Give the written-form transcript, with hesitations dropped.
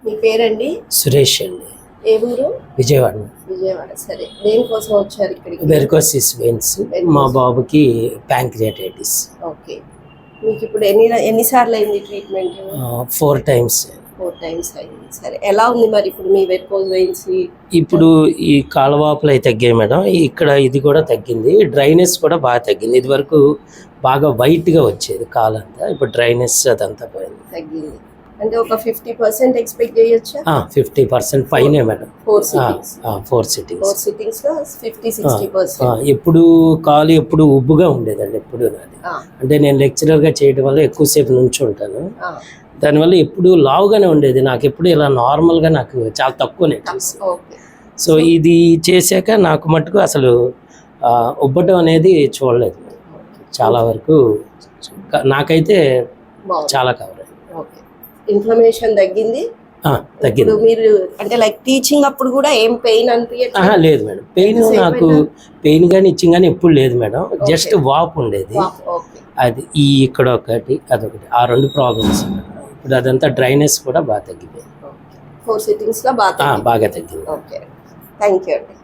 మీ పేరండి? సురేష్ అండి. ఏ ఊరు? విజయవాడ. విజయవాడ. సరే, దేనికోసం వచ్చారు ఇక్కడికి? Varicose veins. మా బాబుకి ప్యాంక్రియాటైటిస్. ఓకే. మీకు ఇప్పుడు ఎన్నిసార్లు అయింది ట్రీట్మెంట్? 4 times. 4 times అయింది. సరే, ఎలా ఉంది మరి ఇప్పుడు మీ వెరికోస్ వెయిన్స్? ఇప్పుడు ఈ కాళ్ళవాపులు అయితే తగ్గాయి మేడం. ఇక్కడ ఇది కూడా తగ్గింది. డ్రైనెస్ కూడా బాగా తగ్గింది. ఇది వరకు బాగా వైట్గా వచ్చేది కాలంతా, ఇప్పుడు డ్రైనెస్ అదంతా పోయింది, తగ్గింది. అంటే ఒక 50% ఎక్స్పెక్ట్ చేయొచ్చా? 50% పైనే మేడం. 4 sittings. 4 sittings. 4 sittings లో 50-60%. ఎప్పుడు కాలు ఎప్పుడు ఉబ్బుగా ఉండేదండి ఎప్పుడు నాది. అంటే నేను లెక్చరర్గా చేయడం వల్ల ఎక్కువసేపు నుంచి ఉంటాను, దానివల్ల ఎప్పుడు లావుగానే ఉండేది. నాకు ఎప్పుడు ఇలా నార్మల్గా నాకు చాలా తక్కువనే. సో ఇది చేశాక నాకు మటుకు అసలు ఉబ్బటం అనేది చూడలేదు చాలా వరకు. నాకైతే చాలా కవర్ అయింది. ఇన్ఫ్లమేషన్ తగ్గింది. తగ్గింది. మీరు అంటే లైక్ టీచింగ్ అప్పుడు కూడా ఏం పెయిన్ అనిపించట్లేదు? లేదు మేడం, పెయిన్ నాకు పెయిన్ కానీ ఇచ్చింగ్ కానీ ఎప్పుడు లేదు మేడం. జస్ట్ వాపు ఉండేది, అది ఈ ఇక్కడ ఒకటి అదొకటి, ఆ 2 ప్రాబ్లమ్స్. ఇప్పుడు అదంతా డ్రైనెస్ కూడా బాగా తగ్గిపోయింది. 4 sittings లో బాగా తగ్గింది. ఓకే, థ్యాంక్ యూ అండి.